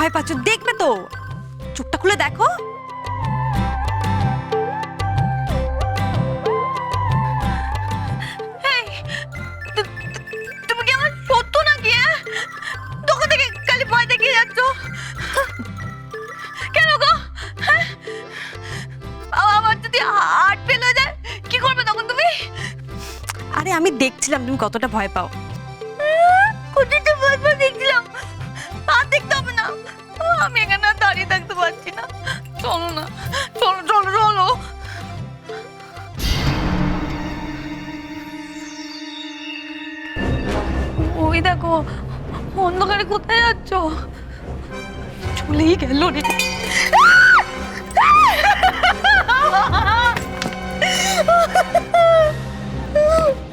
ভয় পাচ্ছ? দেখবে তো, চোখটা খুলে দেখো। তুমি কি আমার সত্য নাকি? তখন থেকে খালি ভয় দেখিয়ে যাচ্ছ কেন গো? আমার যদি হার্ট ফেল হয়ে যায় কি করবে তখন তুমি? আরে আমি দেখছিলাম তুমি কতটা ভয় পাও। কোথায় ভয় পাও দেখছিলাম? আর দেখতে হবে না, আমি এখানে আর দাঁড়িয়ে থাকতে পারছি না। চলো না, চলো চলো চলো। ওই দেখো অন্ধকারে কোথায় যাচ্ছ? চলেই গেল রে।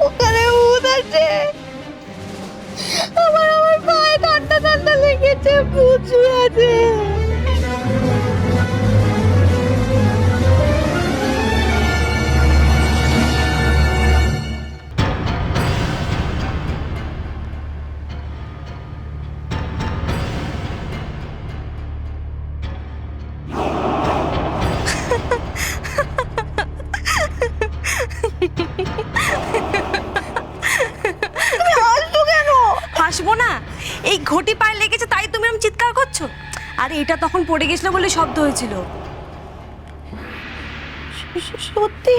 ওখানে ভূত আছে। আমার পায়ে ঠান্ডা ঠান্ডা লেগেছে, ভূত শুয়ে আছে। হাসবো না? এই ঘটি পায়ে লেগেছে তাই তুমি এরকম চিৎকার করছো? আরে এটা তখন পড়ে গেছিল বলে শব্দ হয়েছিল। সত্যি?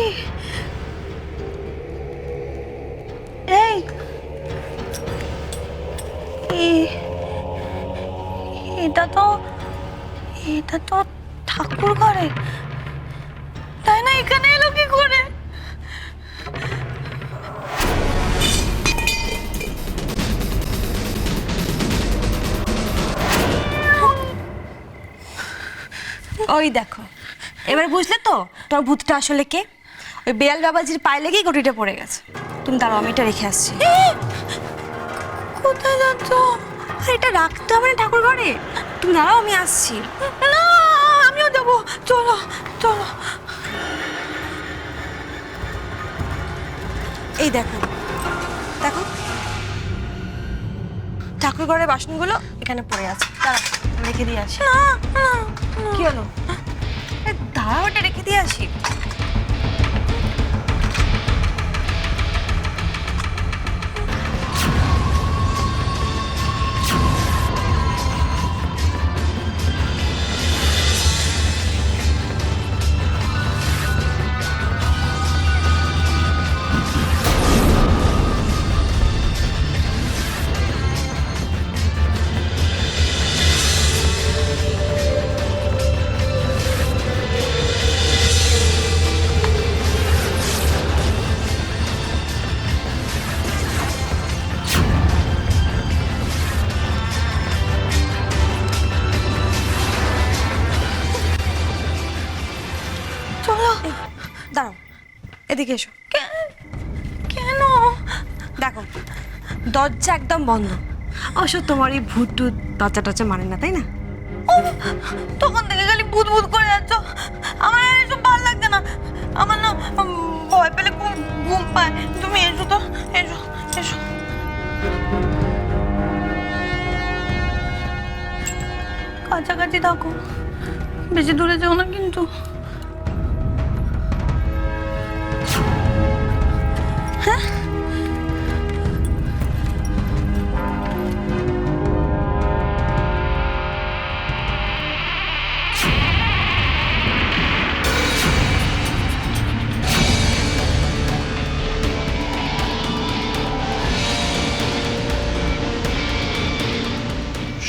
এই এটা তো ঠাকুর ঘরে, তাই না? এখানে এলো কি করে? ওই দেখো, এবার বুঝলে তো তোর ভূতটা আসলে কে? ওই বেয়াল বাবাজির পায়ে লেগেই ঘটিটা পড়ে গেছে। তুমি দাঁড়াও, আমি এটা রেখে আসছি। কোথায় যাচ্ছ? আর এটা রাখতে হবে না ঠাকুর ঘরে। তুমি দাঁড়াও, আমি আসছি। না, আমিও যাবো। চলো চলো। এই দেখো দেখো, ঠাকুর ঘরের বাসনগুলো এখানে পড়ে আছে। দাঁড়াও, আমি রেখে দিয়ে আসি। না না, কি হলো? দাঁড়াও, এটা রেখে দিয়ে আসি। চলো। দাঁড়াও, এদিকে এসো। কেন? দেখো, দরজা একদম বন্ধ। অবশ্য তোমার এই ভূত টুত দরজা টরজা মানে না, তাই না? তখন থেকে খালি ভূত ভূত করে যাচ্ছ। আমার আর এসব ভালো লাগছে না। আমার না ভয় পেলে ঘুম পায়। তুমি এসো তো, এসো এসো। কাছাকাছি থাকো, বেশি দূরে যাও না কিন্তু। হ্যাঁ,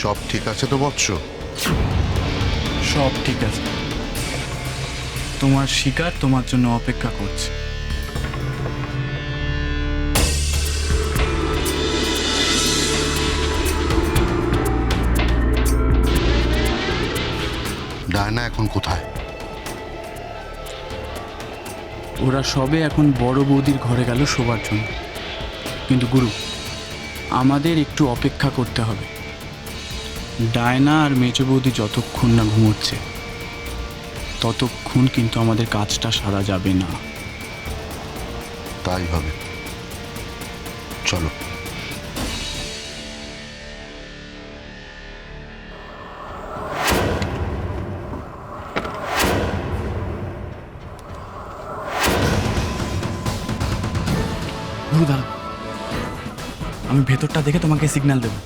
সব ঠিক আছে তো বৎস? সব ঠিক আছে। তোমার শিকার তোমার জন্য অপেক্ষা করছে। ডায়না এখন কোথায়? ওরা সবে এখন বড় বৌদির ঘরে গেল শোবার জন্য। কিন্তু গুরু, আমাদের একটু অপেক্ষা করতে হবে। ডায়না আর মেজ বৌদি যতক্ষণ না ঘুমোচ্ছে ততক্ষণ কিন্তু আমাদের কাজটা সারা যাবে না। তাই হবে, চলো। গুরু দাঁড়া, আমি ভেতরটা দেখে তোমাকে সিগন্যাল দেবো।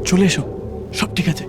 চলে এসো, সব ঠিক আছে।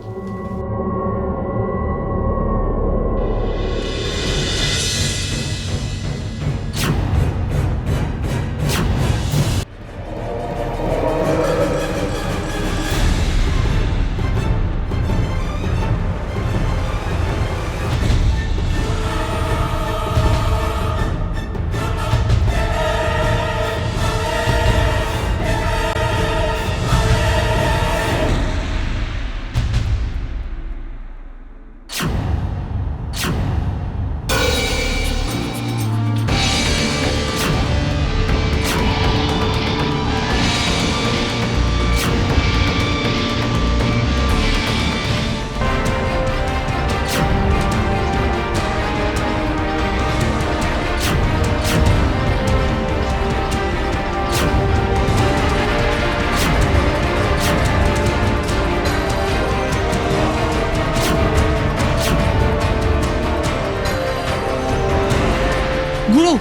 গুরু,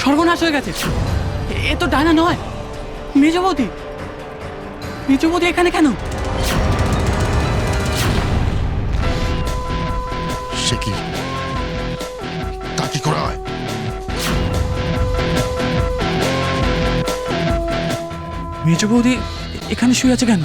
সর্বনাশ হয়ে গেছে। এ তো ডায়না নয়, মেজ বৌদি। মেজ বৌদি এখানে কেন? সে কি, তা কি করা হয়? মেজ বৌদি এখানে শুয়ে আছে কেন?